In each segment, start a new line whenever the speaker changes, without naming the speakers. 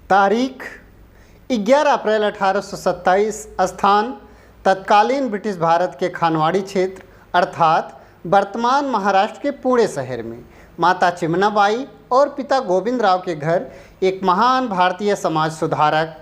तारीख 11 अप्रैल 1827। स्थान तत्कालीन ब्रिटिश भारत के खानवाड़ी क्षेत्र अर्थात वर्तमान महाराष्ट्र के पुणे शहर में। माता चिमनाबाई और पिता गोविंदराव के घर एक महान भारतीय समाज सुधारक,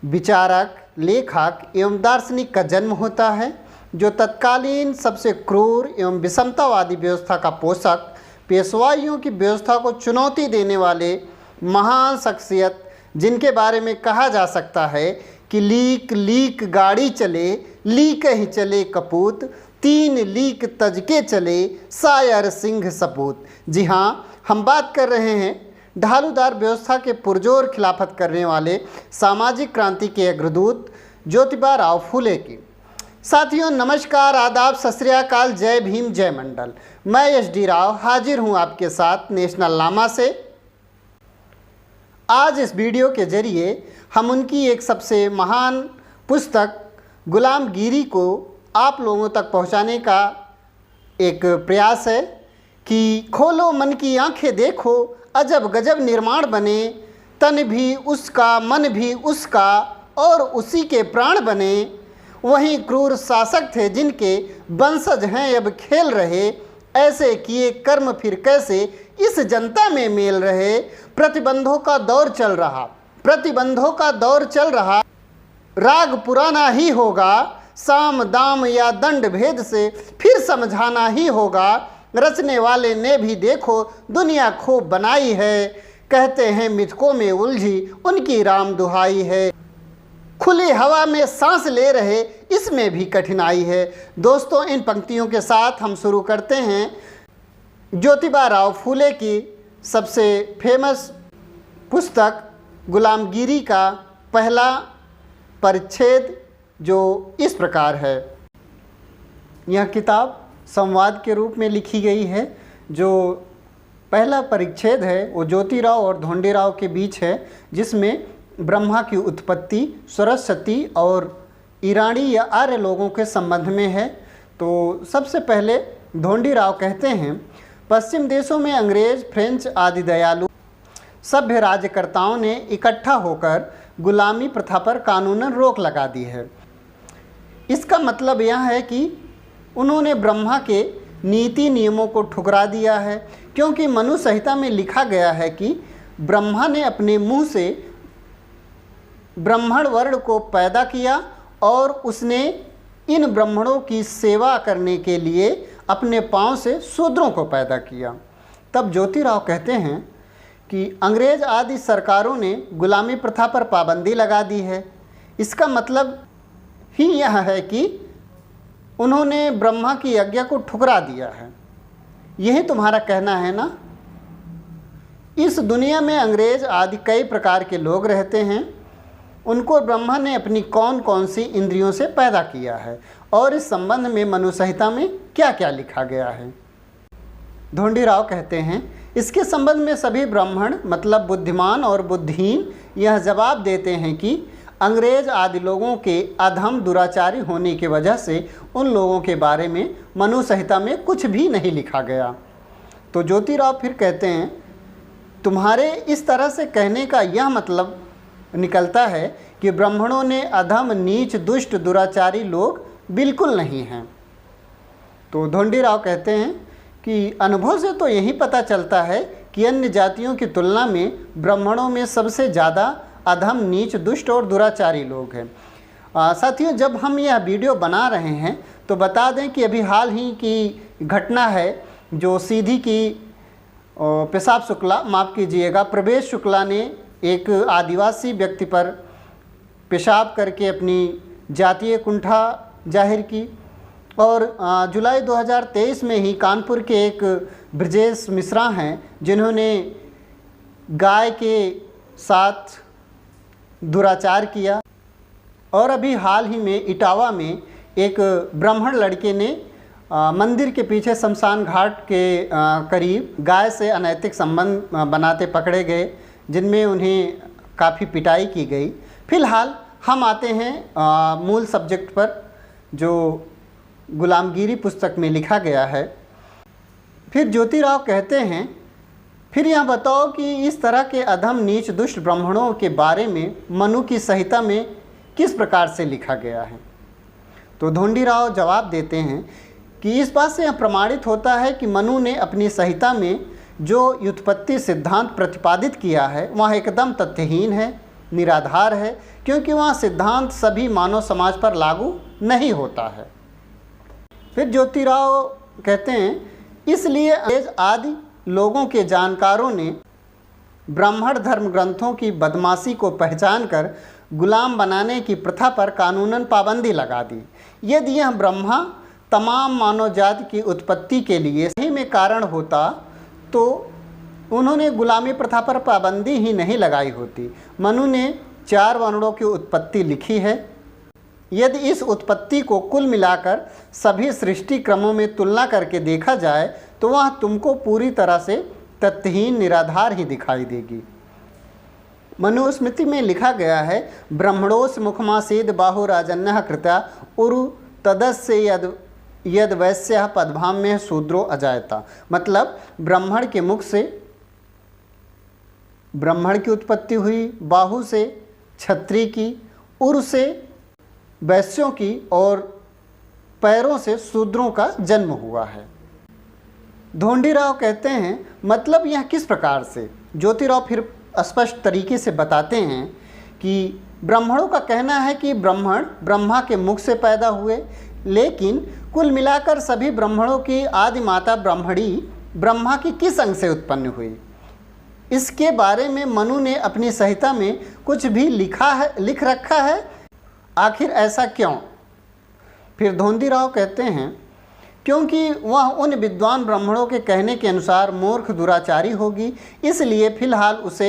विचारक, लेखक एवं दार्शनिक का जन्म होता है, जो तत्कालीन सबसे क्रूर एवं विषमतावादी व्यवस्था का पोषक, पेशवाइयों की व्यवस्था को चुनौती देने वाले महान शख्सियत, जिनके बारे में कहा जा सकता है कि लीक लीक गाड़ी चले, लीक ही चले कपूत, 3 लीक तजके चले, शायर सिंह सपूत। जी हाँ, हम बात कर रहे हैं ढालूदार व्यवस्था के पुरजोर खिलाफत करने वाले सामाजिक क्रांति के अग्रदूत ज्योतिबा राव फूले की। साथियों नमस्कार, आदाब, सत श्री अकाल, जय भीम, जय मंडल। मैं SD राव हाजिर हूँ आपके साथ नेशनल नामा से। आज इस वीडियो के जरिए हम उनकी एक सबसे महान पुस्तक गुलामगिरी को आप लोगों तक पहुंचाने का एक प्रयास है कि खोलो मन की आंखें, देखो अजब गजब निर्माण बने, तन भी उसका मन भी उसका और उसी के प्राण बने। वहीं क्रूर शासक थे जिनके वंशज हैं अब खेल रहे, ऐसे किए कर्म फिर कैसे इस जनता में मेल रहे। प्रतिबंधों का दौर चल रहा, प्रतिबंधों का दौर चल रहा, राग पुराना ही होगा, साम दाम या दंड भेद से फिर समझाना ही होगा। रचने वाले ने भी देखो दुनिया खूब बनाई है, कहते हैं मिथकों में उलझी उनकी राम दुहाई है। खुली हवा में सांस ले रहे इसमें भी कठिनाई है। दोस्तों, इन पंक्तियों के साथ हम शुरू करते हैं ज्योतिबा राव फूले की सबसे फेमस पुस्तक गुलामगिरी का पहला परिच्छेद, जो इस प्रकार है। यह किताब संवाद के रूप में लिखी गई है। जो पहला परिच्छेद है वो ज्योतिराव और धोंडीराव के बीच है, जिसमें ब्रह्मा की उत्पत्ति, सरस्वती और ईरानी या आर्य लोगों के संबंध में है। तो सबसे पहले धोंडीराव कहते हैं, पश्चिम देशों में अंग्रेज, फ्रेंच आदि दयालु सभ्य राज्यकर्ताओं ने इकट्ठा होकर गुलामी प्रथा पर कानूनन रोक लगा दी है। इसका मतलब यह है कि उन्होंने ब्रह्मा के नीति नियमों को ठुकरा दिया है, क्योंकि मनु संहिता में लिखा गया है कि ब्रह्मा ने अपने मुंह से ब्राह्मण वर्ण को पैदा किया और उसने इन ब्राह्मणों की सेवा करने के लिए अपने पांव से शूद्रों को पैदा किया। तब ज्योतिराव कहते हैं कि अंग्रेज आदि सरकारों ने गुलामी प्रथा पर पाबंदी लगा दी है। इसका मतलब ही यह है कि उन्होंने ब्रह्मा की आज्ञा को ठुकरा दिया है। यही तुम्हारा कहना है ना? इस दुनिया में अंग्रेज आदि कई प्रकार के लोग रहते हैं, उनको ब्रह्मा ने अपनी कौन कौन सी इंद्रियों से पैदा किया है और इस संबंध में मनु संहिता में क्या क्या लिखा गया है। धोंडीराव कहते हैं, इसके संबंध में सभी ब्राह्मण मतलब बुद्धिमान और बुद्धिहीन यह जवाब देते हैं कि अंग्रेज आदि लोगों के अधम दुराचारी होने की वजह से उन लोगों के बारे में मनु संहिता में कुछ भी नहीं लिखा गया। तो ज्योतिराव फिर कहते हैं, तुम्हारे इस तरह से कहने का यह मतलब निकलता है कि ब्राह्मणों ने अधम, नीच, दुष्ट, दुराचारी लोग बिल्कुल नहीं हैं। तो धोंडीराव कहते हैं कि अनुभव से तो यही पता चलता है कि अन्य जातियों की तुलना में ब्राह्मणों में सबसे ज़्यादा अधम, नीच, दुष्ट और दुराचारी लोग हैं। साथियों, जब हम यह वीडियो बना रहे हैं तो बता दें कि अभी हाल ही की घटना है जो सीधी की पेशाब शुक्ला, माफ़ कीजिएगा, प्रवेश शुक्ला ने एक आदिवासी व्यक्ति पर पेशाब करके अपनी जातीय कुंठा जाहिर की। और जुलाई 2023 में ही कानपुर के एक ब्रजेश मिश्रा हैं जिन्होंने गाय के साथ दुराचार किया। और अभी हाल ही में इटावा में एक ब्राह्मण लड़के ने मंदिर के पीछे शमशान घाट के करीब गाय से अनैतिक संबंध बनाते पकड़े गए, जिनमें उन्हें काफ़ी पिटाई की गई। फिलहाल हम आते हैं मूल सब्जेक्ट पर, जो गुलामगिरी पुस्तक में लिखा गया है। फिर ज्योतिराव कहते हैं, फिर यह बताओ कि इस तरह के अधम नीच दुष्ट ब्राह्मणों के बारे में मनु की संहिता में किस प्रकार से लिखा गया है। तो ढोंडीराव जवाब देते हैं कि इस बात से यह प्रमाणित होता है कि मनु ने अपनी संहिता में जो व्युत्पत्ति सिद्धांत प्रतिपादित किया है वह एकदम तथ्यहीन है, निराधार है, क्योंकि वह सिद्धांत सभी मानव समाज पर लागू नहीं होता है। फिर ज्योतिराव कहते हैं इसलिए अंग्रेज आदि लोगों के जानकारों ने ब्राह्मण धर्म ग्रंथों की बदमाशी को पहचान कर गुलाम बनाने की प्रथा पर कानूनन पाबंदी लगा दी। यदि यह ब्रह्मा तमाम मानव जाति की उत्पत्ति के लिए सही में कारण होता तो उन्होंने गुलामी प्रथा पर पाबंदी ही नहीं लगाई होती। मनु ने 4 वर्णों की उत्पत्ति लिखी है। यदि इस उत्पत्ति को कुल मिलाकर सभी सृष्टि क्रमों में तुलना करके देखा जाए तो वह तुमको पूरी तरह से तथ्यहीन निराधार ही दिखाई देगी। मनुस्मृति में लिखा गया है ब्रह्मणोस मुखमासीद बाहु राजन्य कृत्या उरु तदस्य यद वैश्य पदभाम्य शूद्रो अजायता। मतलब ब्राह्मण के मुख से ब्राह्मण की उत्पत्ति हुई, बाहु से क्षत्रिय की, उर से वैश्यों की और पैरों से शूद्रों का जन्म हुआ है। ढोंडीराव कहते हैं मतलब यह किस प्रकार से। ज्योतिराव फिर स्पष्ट तरीके से बताते हैं कि ब्राह्मणों का कहना है कि ब्राह्मण ब्रह्मा के मुख से पैदा हुए, लेकिन कुल मिलाकर सभी ब्राह्मणों की आदि माता ब्राह्मणी ब्रह्मा की किस अंग से उत्पन्न हुई, इसके बारे में मनु ने अपनी संहिता में कुछ भी लिख रखा है। आखिर ऐसा क्यों। फिर ढोंडीराव कहते हैं क्योंकि वह उन विद्वान ब्राह्मणों के कहने के अनुसार मूर्ख दुराचारी होगी, इसलिए फिलहाल उसे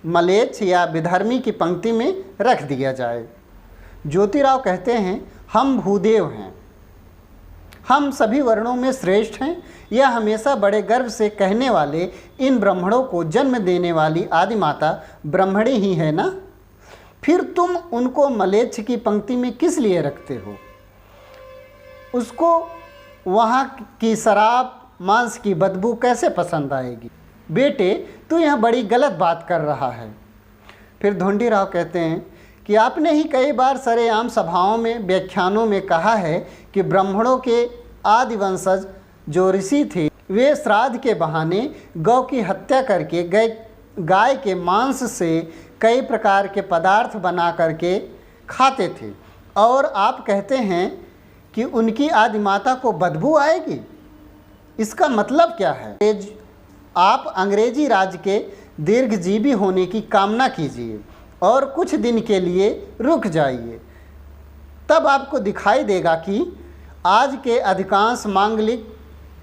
मलेच्छ या विधर्मी की पंक्ति में रख दिया जाए। ज्योतिराव कहते हैं हम भूदेव हैं, हम सभी वर्णों में श्रेष्ठ हैं। यह हमेशा बड़े गर्व से कहने वाले इन ब्राह्मणों को जन्म देने वाली आदि माता ब्राह्मणी ही है ना। फिर तुम उनको मलेच्छ की पंक्ति में किस लिए रखते हो। उसको वहाँ की शराब मांस की बदबू कैसे पसंद आएगी। बेटे तू यह बड़ी गलत बात कर रहा है। फिर ढोंडीराव कहते हैं कि आपने ही कई बार सरेआम सभाओं में व्याख्यानों में कहा है कि ब्राह्मणों के आदि वंशज जो ऋषि थे वे श्राद्ध के बहाने गौ की हत्या करके गाय के मांस से कई प्रकार के पदार्थ बना करके खाते थे, और आप कहते हैं कि उनकी आदि माता को बदबू आएगी। इसका मतलब क्या है। आप अंग्रेजी राज के दीर्घजीवी होने की कामना कीजिए और कुछ दिन के लिए रुक जाइए, तब आपको दिखाई देगा कि आज के अधिकांश मांगलिक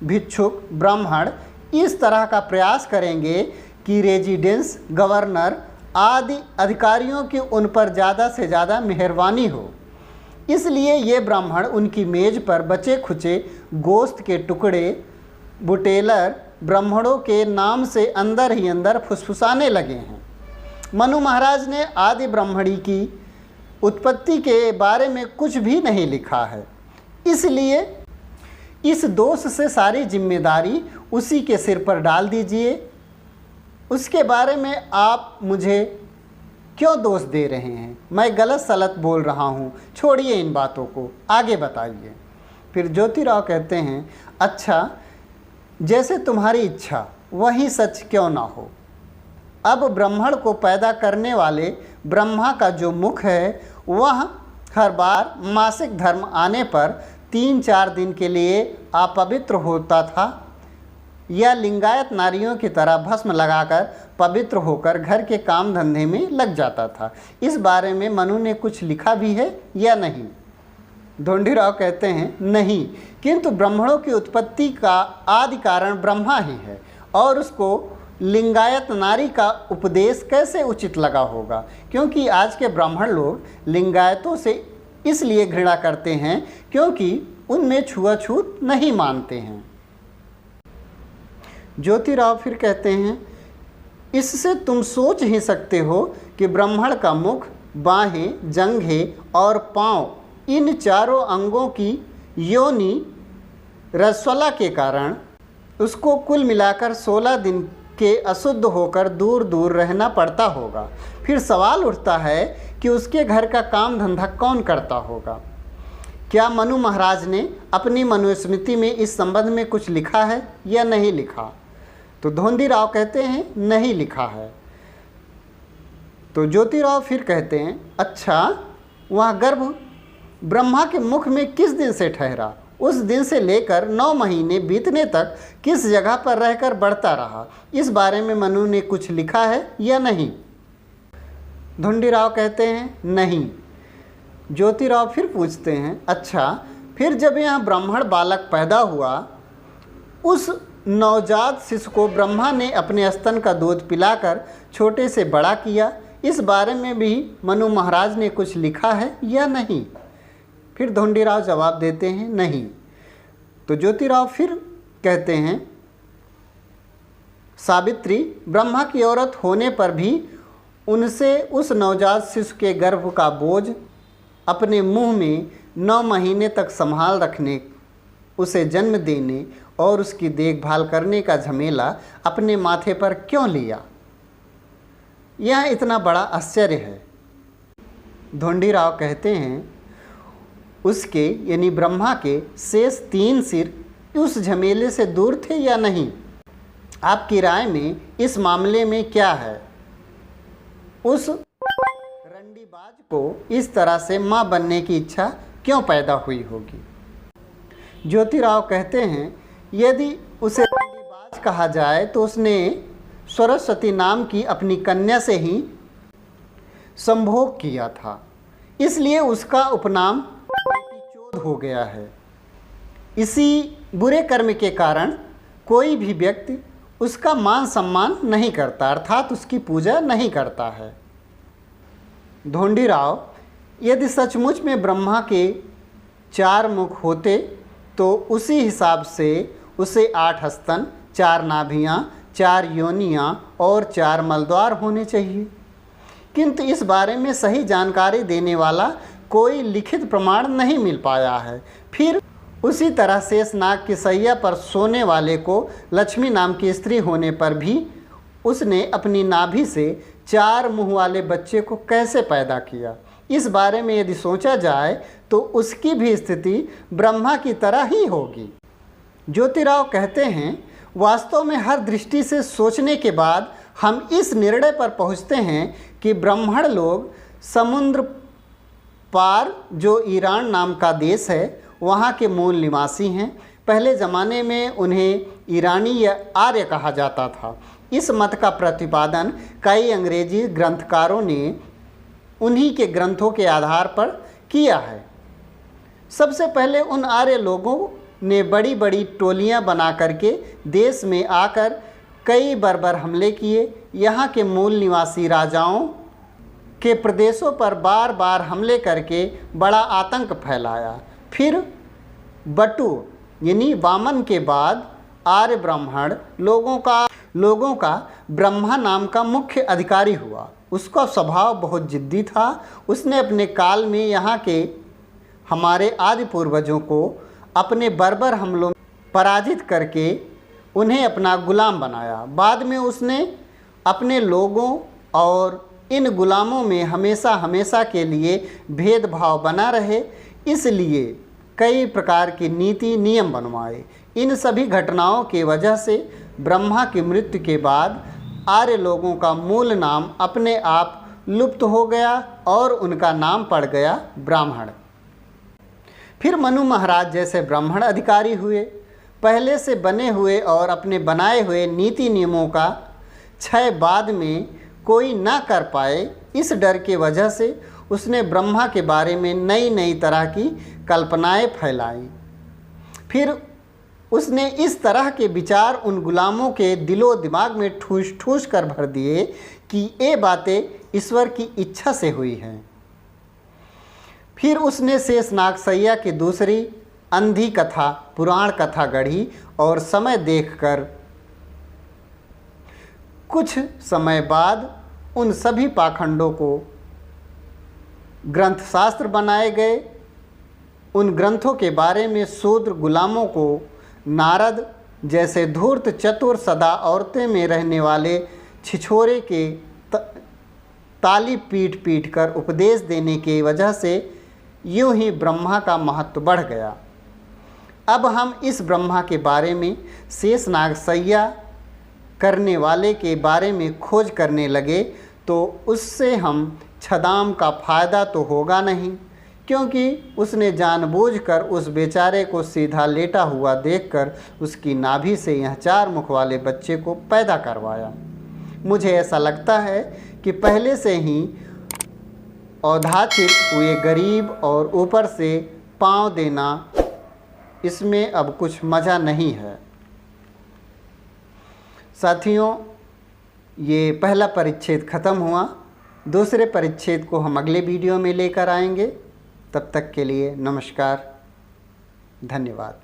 भिक्षुक ब्राह्मण इस तरह का प्रयास करेंगे कि रेजिडेंस गवर्नर आदि अधिकारियों की उन पर ज़्यादा से ज़्यादा मेहरबानी हो। इसलिए ये ब्राह्मण उनकी मेज पर बचे खुचे गोश्त के टुकड़े बुटेलर ब्राह्मणों के नाम से अंदर ही अंदर फुसफुसाने लगे हैं। मनु महाराज ने आदि ब्राह्मणी की उत्पत्ति के बारे में कुछ भी नहीं लिखा है, इसलिए इस दोष से सारी जिम्मेदारी उसी के सिर पर डाल दीजिए। उसके बारे में आप मुझे क्यों दोष दे रहे हैं। मैं गलत सलत बोल रहा हूँ, छोड़िए इन बातों को, आगे बताइए। फिर ज्योतिराव कहते हैं अच्छा जैसे तुम्हारी इच्छा, वही सच क्यों ना हो। अब ब्राह्मण को पैदा करने वाले ब्रह्मा का जो मुख है वह हर बार मासिक धर्म आने पर 3-4 दिन के लिए अपवित्र होता था या लिंगायत नारियों की तरह भस्म लगाकर पवित्र होकर घर के काम धंधे में लग जाता था। इस बारे में मनु ने कुछ लिखा भी है या नहीं। ढोंडीराव कहते हैं नहीं, किंतु ब्राह्मणों की उत्पत्ति का आदि कारण ब्रह्मा ही है और उसको लिंगायत नारी का उपदेश कैसे उचित लगा होगा, क्योंकि आज के ब्राह्मण लोग लिंगायतों से इसलिए घृणा करते हैं क्योंकि उनमें छुआछूत नहीं मानते हैं। ज्योतिराव फिर कहते हैं इससे तुम सोच ही सकते हो कि ब्राह्मण का मुख, बाहें, जंघें और पांव इन चारों अंगों की योनि रसवला के कारण उसको कुल मिलाकर 16 दिन के अशुद्ध होकर दूर दूर रहना पड़ता होगा। फिर सवाल उठता है कि उसके घर का काम धंधा कौन करता होगा। क्या मनु महाराज ने अपनी मनुस्मृति में इस संबंध में कुछ लिखा है या नहीं लिखा? तो धोंडीराव कहते हैं नहीं लिखा है। तो ज्योतिराव फिर कहते हैं अच्छा, वह गर्भ ब्रह्मा के मुख में किस दिन से ठहरा? उस दिन से लेकर 9 महीने बीतने तक किस जगह पर रहकर बढ़ता रहा? इस बारे में मनु ने कुछ लिखा है या नहीं? धोंडीराव कहते हैं नहीं। ज्योतिराव फिर पूछते हैं अच्छा, फिर जब यह ब्राह्मण बालक पैदा हुआ, उस नवजात शिशु को ब्रह्मा ने अपने स्तन का दूध पिलाकर छोटे से बड़ा किया, इस बारे में भी मनु महाराज ने कुछ लिखा है या नहीं? फिर धोंडीराव जवाब देते हैं नहीं। तो ज्योतिराव फिर कहते हैं सावित्री ब्रह्मा की औरत होने पर भी उनसे उस नवजात शिशु के गर्भ का बोझ अपने मुंह में 9 महीने तक संभाल रखने, उसे जन्म देने और उसकी देखभाल करने का झमेला अपने माथे पर क्यों लिया? यह इतना बड़ा आश्चर्य है। धोंडीराव कहते हैं उसके यानी ब्रह्मा के शेष 3 सिर उस झमेले से दूर थे या नहीं? आपकी राय में इस मामले में क्या है? उस रंडीबाज को इस तरह से मां बनने की इच्छा क्यों पैदा हुई होगी? ज्योतिराव कहते हैं यदि उसे रंडीबाज कहा जाए तो उसने सरस्वती नाम की अपनी कन्या से ही संभोग किया था, इसलिए उसका उपनाम बेटीचोद हो गया है। इसी बुरे कर्म के कारण कोई भी व्यक्ति उसका मान सम्मान नहीं करता, अर्थात उसकी पूजा नहीं करता है। धोंडीराव यदि सचमुच में ब्रह्मा के 4 मुख होते तो उसी हिसाब से उसे 8 स्तन, 4 नाभियाँ, 4 योनियाँ और 4 मलद्वार होने चाहिए, किंतु इस बारे में सही जानकारी देने वाला कोई लिखित प्रमाण नहीं मिल पाया है। फिर उसी तरह शेषनाग की सैया पर सोने वाले को लक्ष्मी नाम की स्त्री होने पर भी उसने अपनी नाभि से 4 मुँह वाले बच्चे को कैसे पैदा किया? इस बारे में यदि सोचा जाए तो उसकी भी स्थिति ब्रह्मा की तरह ही होगी। ज्योतिराव कहते हैं वास्तव में हर दृष्टि से सोचने के बाद हम इस निर्णय पर पहुंचते हैं कि ब्राह्मण लोग समुद्र पार जो ईरान नाम का देश है वहाँ के मूल निवासी हैं। पहले ज़माने में उन्हें ईरानी या आर्य कहा जाता था। इस मत का प्रतिपादन कई अंग्रेजी ग्रंथकारों ने उन्हीं के ग्रंथों के आधार पर किया है। सबसे पहले उन आर्य लोगों ने बड़ी बड़ी टोलियां बना करके देश में आकर कई बर्बर हमले किए। यहाँ के मूल निवासी राजाओं के प्रदेशों पर बार बार हमले करके बड़ा आतंक फैलाया। फिर बटु यानी वामन के बाद आर्य ब्राह्मण लोगों का ब्रह्मा नाम का मुख्य अधिकारी हुआ। उसका स्वभाव बहुत जिद्दी था। उसने अपने काल में यहाँ के हमारे आदि पूर्वजों को अपने बर्बर हमलों में पराजित करके उन्हें अपना गुलाम बनाया। बाद में उसने अपने लोगों और इन गुलामों में हमेशा हमेशा के लिए भेदभाव बना रहे, इसलिए कई प्रकार की नीति नियम बनवाए। इन सभी घटनाओं की वजह से ब्रह्मा की मृत्यु के बाद आर्य लोगों का मूल नाम अपने आप लुप्त हो गया और उनका नाम पड़ गया ब्राह्मण। फिर मनु महाराज जैसे ब्राह्मण अधिकारी हुए। पहले से बने हुए और अपने बनाए हुए नीति नियमों का क्षय बाद में कोई ना कर पाए, इस डर के वजह से उसने ब्रह्मा के बारे में नई नई तरह की कल्पनाएं फैलाई। फिर उसने इस तरह के विचार उन गुलामों के दिलो दिमाग में ठूस ठूस कर भर दिए कि ये बातें ईश्वर की इच्छा से हुई हैं। फिर उसने शेषनाग सैया की दूसरी अंधी कथा पुराण कथा गढ़ी और समय देखकर कुछ समय बाद उन सभी पाखंडों को ग्रंथ शास्त्र बनाए गए। उन ग्रंथों के बारे में शूद्र गुलामों को नारद जैसे धूर्त चतुर सदा औरतें में रहने वाले छिछोरे के ताली पीट पीट कर उपदेश देने की वजह से यूं ही ब्रह्मा का महत्व बढ़ गया। अब हम इस ब्रह्मा के बारे में, शेषनाग सैया करने वाले के बारे में खोज करने लगे तो उससे हम छदाम का फ़ायदा तो होगा नहीं, क्योंकि उसने जानबूझकर उस बेचारे को सीधा लेटा हुआ देखकर उसकी नाभि से यह 4 मुख वाले बच्चे को पैदा करवाया। मुझे ऐसा लगता है कि पहले से ही औदाचित हुए गरीब और ऊपर से पाँव देना, इसमें अब कुछ मज़ा नहीं है। साथियों, ये पहला परिच्छेद ख़त्म हुआ। दूसरे परिच्छेद को हम अगले वीडियो में लेकर आएंगे। तब तक के लिए नमस्कार, धन्यवाद।